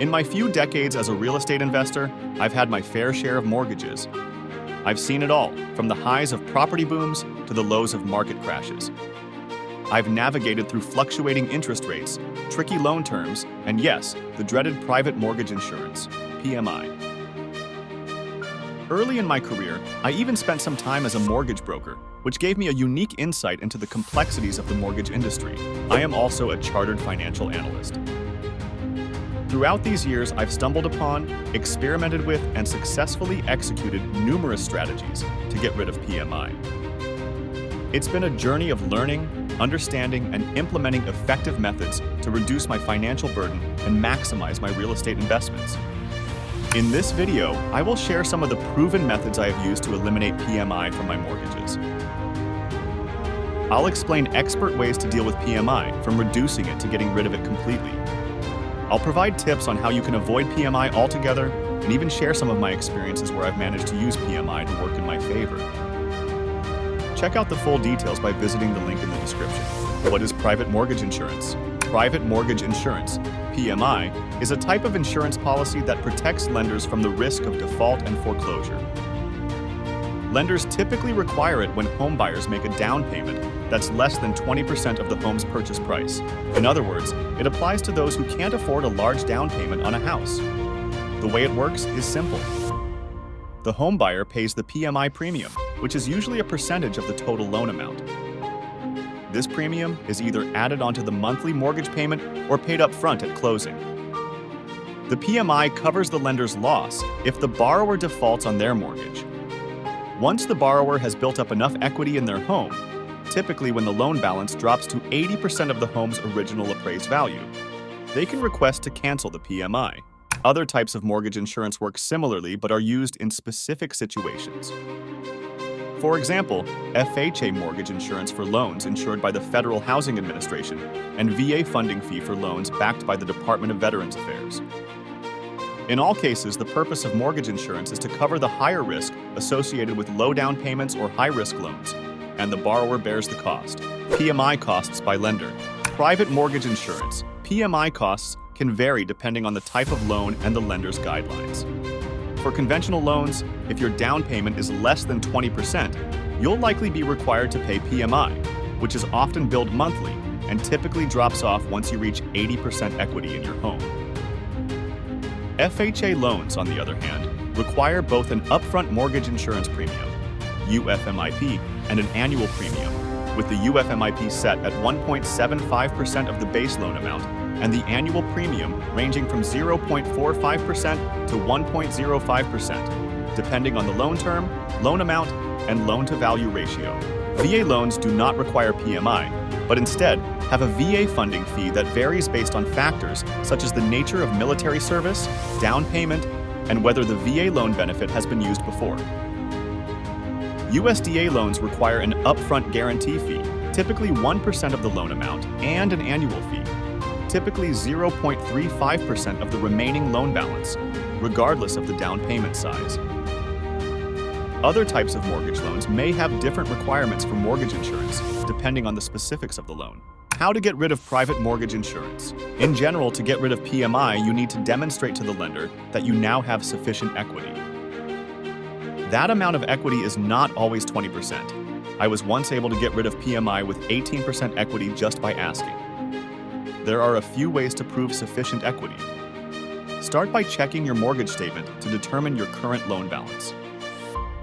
In my few decades as a real estate investor, I've had my fair share of mortgages. I've seen it all, from the highs of property booms to the lows of market crashes. I've navigated through fluctuating interest rates, tricky loan terms, and yes, the dreaded private mortgage insurance, PMI. Early in my career, I even spent some time as a mortgage broker, which gave me a unique insight into the complexities of the mortgage industry. I am also a Chartered Financial Analyst. Throughout these years, I've stumbled upon, experimented with, and successfully executed numerous strategies to get rid of PMI. It's been a journey of learning, understanding, and implementing effective methods to reduce my financial burden and maximize my real estate investments. In this video, I will share some of the proven methods I have used to eliminate PMI from my mortgages. I'll explain expert ways to deal with PMI, from reducing it to getting rid of it completely. I'll provide tips on how you can avoid PMI altogether, and even share some of my experiences where I've managed to use PMI to work in my favor. Check out the full details by visiting the link in the description. What is private mortgage insurance? Private mortgage insurance, PMI, is a type of insurance policy that protects lenders from the risk of default and foreclosure. Lenders typically require it when homebuyers make a down payment that's less than 20% of the home's purchase price. In other words, it applies to those who can't afford a large down payment on a house. The way it works is simple. The homebuyer pays the PMI premium, which is usually a percentage of the total loan amount. This premium is either added onto the monthly mortgage payment or paid up front at closing. The PMI covers the lender's loss if the borrower defaults on their mortgage. Once the borrower has built up enough equity in their home, typically when the loan balance drops to 80% of the home's original appraised value, they can request to cancel the PMI. Other types of mortgage insurance work similarly but are used in specific situations. For example, FHA mortgage insurance for loans insured by the Federal Housing Administration and VA funding fee for loans backed by the Department of Veterans Affairs. In all cases, the purpose of mortgage insurance is to cover the higher risk associated with low down payments or high-risk loans, and the borrower bears the cost. PMI costs by lender. Private mortgage insurance, PMI costs can vary depending on the type of loan and the lender's guidelines. For conventional loans, if your down payment is less than 20%, you'll likely be required to pay PMI, which is often billed monthly and typically drops off once you reach 80% equity in your home. FHA loans, on the other hand, require both an upfront mortgage insurance premium, UFMIP, and an annual premium, with the UFMIP set at 1.75% of the base loan amount and the annual premium ranging from 0.45% to 1.05%, depending on the loan term, loan amount, and loan-to-value ratio. VA loans do not require PMI, but instead have a VA funding fee that varies based on factors such as the nature of military service, down payment, and whether the VA loan benefit has been used before. USDA loans require an upfront guarantee fee, typically 1% of the loan amount, and an annual fee, typically 0.35% of the remaining loan balance, regardless of the down payment size. Other types of mortgage loans may have different requirements for mortgage insurance, depending on the specifics of the loan. How to get rid of private mortgage insurance. In general, to get rid of PMI, you need to demonstrate to the lender that you now have sufficient equity. That amount of equity is not always 20%. I was once able to get rid of PMI with 18% equity just by asking. There are a few ways to prove sufficient equity. Start by checking your mortgage statement to determine your current loan balance.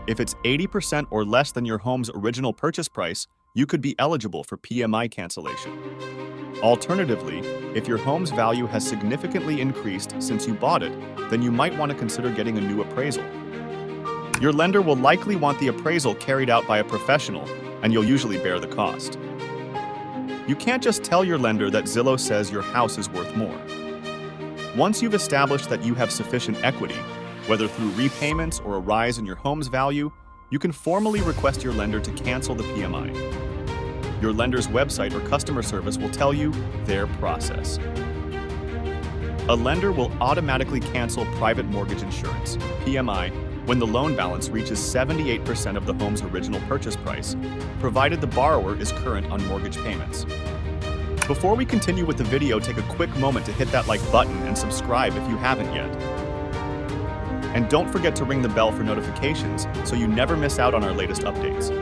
If it's 80% or less than your home's original purchase price, you could be eligible for PMI cancellation. Alternatively, if your home's value has significantly increased since you bought it, then you might want to consider getting a new appraisal. Your lender will likely want the appraisal carried out by a professional, and you'll usually bear the cost. You can't just tell your lender that Zillow says your house is worth more. Once you've established that you have sufficient equity, whether through repayments or a rise in your home's value, you can formally request your lender to cancel the PMI. Your lender's website or customer service will tell you their process. A lender will automatically cancel private mortgage insurance, PMI, when the loan balance reaches 78% of the home's original purchase price, provided the borrower is current on mortgage payments. Before we continue with the video, take a quick moment to hit that like button and subscribe if you haven't yet. And don't forget to ring the bell for notifications so you never miss out on our latest updates.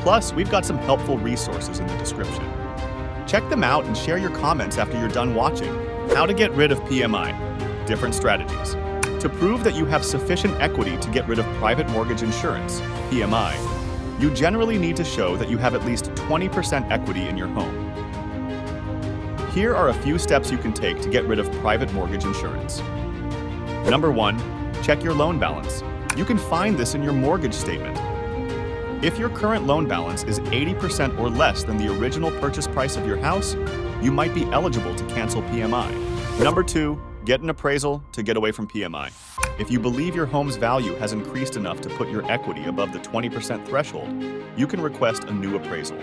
Plus, we've got some helpful resources in the description. Check them out and share your comments after you're done watching. How to get rid of PMI. Different strategies. To prove that you have sufficient equity to get rid of private mortgage insurance, PMI, you generally need to show that you have at least 20% equity in your home. Here are a few steps you can take to get rid of private mortgage insurance. Number 1, check your loan balance. You can find this in your mortgage statement. If your current loan balance is 80% or less than the original purchase price of your house, you might be eligible to cancel PMI. Number 2, get an appraisal to get away from PMI. If you believe your home's value has increased enough to put your equity above the 20% threshold, you can request a new appraisal.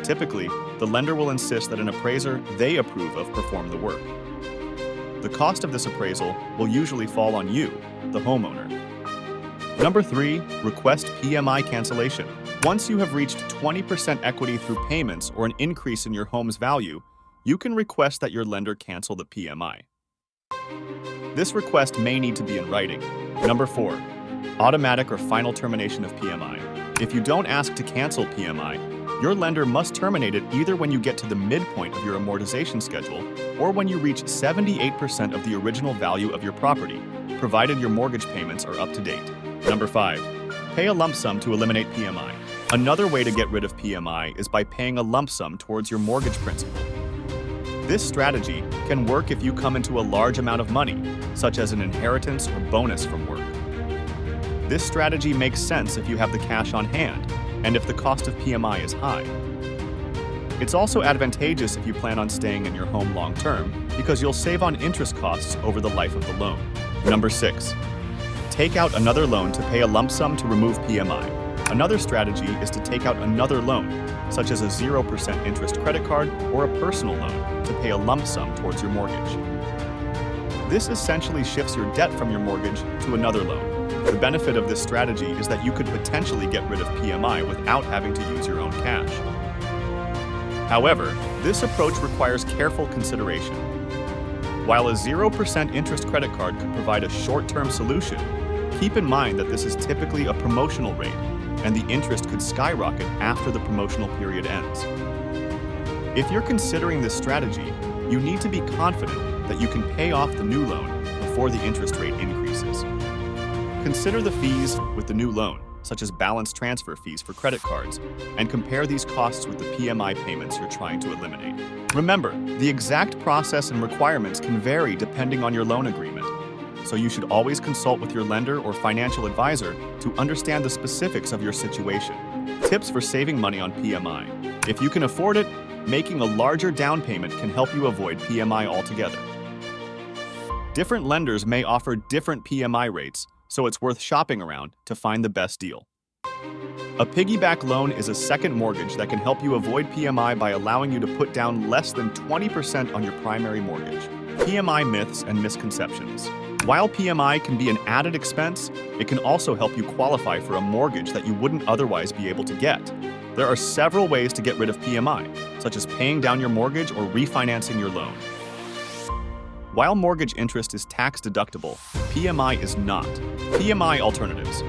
Typically, the lender will insist that an appraiser they approve of perform the work. The cost of this appraisal will usually fall on you, the homeowner. Number 3, request PMI cancellation. Once you have reached 20% equity through payments or an increase in your home's value, you can request that your lender cancel the PMI. This request may need to be in writing. Number 4, automatic or final termination of PMI. If you don't ask to cancel PMI, your lender must terminate it either when you get to the midpoint of your amortization schedule or when you reach 78% of the original value of your property, provided your mortgage payments are up to date. Number 5, pay a lump sum to eliminate PMI. Another way to get rid of PMI is by paying a lump sum towards your mortgage principal. This strategy can work if you come into a large amount of money, such as an inheritance or bonus from work. This strategy makes sense if you have the cash on hand and if the cost of PMI is high. It's also advantageous if you plan on staying in your home long term because you'll save on interest costs over the life of the loan. Number 6, take out another loan to pay a lump sum to remove PMI. Another strategy is to take out another loan, such as a 0% interest credit card or a personal loan, to pay a lump sum towards your mortgage. This essentially shifts your debt from your mortgage to another loan. The benefit of this strategy is that you could potentially get rid of PMI without having to use your own cash. However, this approach requires careful consideration. While a 0% interest credit card could provide a short-term solution, keep in mind that this is typically a promotional rate, and the interest could skyrocket after the promotional period ends. If you're considering this strategy, you need to be confident that you can pay off the new loan before the interest rate increases. Consider the fees with the new loan, such as balance transfer fees for credit cards, and compare these costs with the PMI payments you're trying to eliminate. Remember, the exact process and requirements can vary depending on your loan agreement, so you should always consult with your lender or financial advisor to understand the specifics of your situation. Tips for saving money on PMI. If you can afford it, making a larger down payment can help you avoid PMI altogether. Different lenders may offer different PMI rates, so it's worth shopping around to find the best deal. A piggyback loan is a second mortgage that can help you avoid PMI by allowing you to put down less than 20% on your primary mortgage. PMI myths and misconceptions. While PMI can be an added expense, it can also help you qualify for a mortgage that you wouldn't otherwise be able to get. There are several ways to get rid of PMI, such as paying down your mortgage or refinancing your loan. While mortgage interest is tax-deductible, PMI is not. PMI alternatives.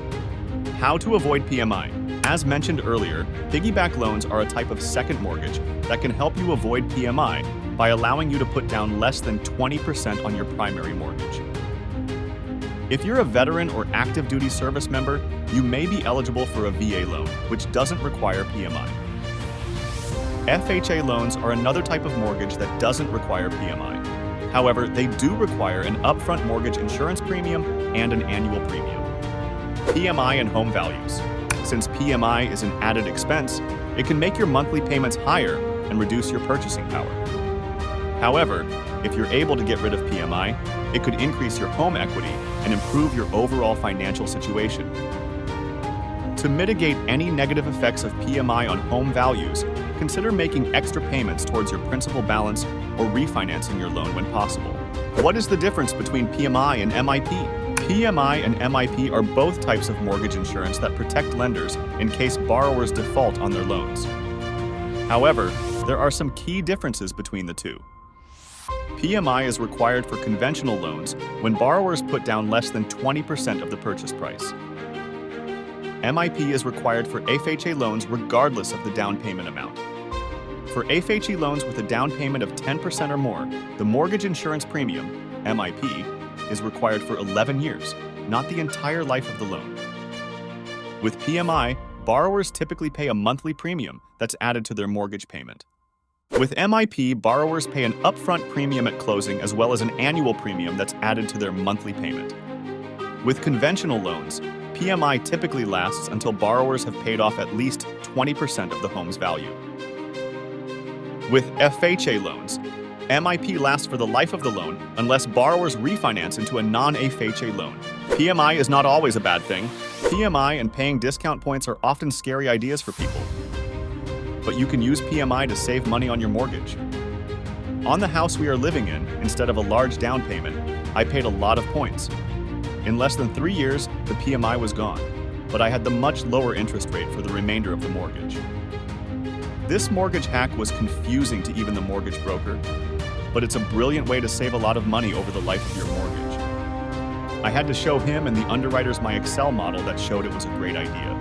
How to avoid PMI. As mentioned earlier, piggyback loans are a type of second mortgage that can help you avoid PMI by allowing you to put down less than 20% on your primary mortgage. If you're a veteran or active duty service member, you may be eligible for a VA loan, which doesn't require PMI. FHA loans are another type of mortgage that doesn't require PMI. However, they do require an upfront mortgage insurance premium and an annual premium. PMI and home values. Since PMI is an added expense, it can make your monthly payments higher and reduce your purchasing power. However, if you're able to get rid of PMI, it could increase your home equity and improve your overall financial situation. To mitigate any negative effects of PMI on home values, consider making extra payments towards your principal balance or refinancing your loan when possible. What is the difference between PMI and MIP? PMI and MIP are both types of mortgage insurance that protect lenders in case borrowers default on their loans. However, There are some key differences between the two. PMI is required for conventional loans when borrowers put down less than 20% of the purchase price. MIP is required for FHA loans regardless of the down payment amount. For FHA loans with a down payment of 10% or more, the mortgage insurance premium, MIP, is required for 11 years, not the entire life of the loan. With PMI, borrowers typically pay a monthly premium that's added to their mortgage payment. With MIP, borrowers pay an upfront premium at closing as well as an annual premium that's added to their monthly payment. With conventional loans, PMI typically lasts until borrowers have paid off at least 20% of the home's value. With FHA loans, MIP lasts for the life of the loan unless borrowers refinance into a non-FHA loan. PMI is not always a bad thing. PMI and paying discount points are often scary ideas for people. But you can use PMI to save money on your mortgage. On the house we are living in, instead of a large down payment, I paid a lot of points. In less than 3 years, the PMI was gone, but I had the much lower interest rate for the remainder of the mortgage. This mortgage hack was confusing to even the mortgage broker, but it's a brilliant way to save a lot of money over the life of your mortgage. I had to show him and the underwriters my Excel model that showed it was a great idea.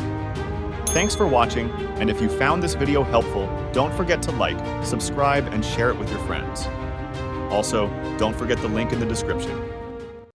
Thanks for watching, and if you found this video helpful, don't forget to like, subscribe, and share it with your friends. Also, don't forget the link in the description.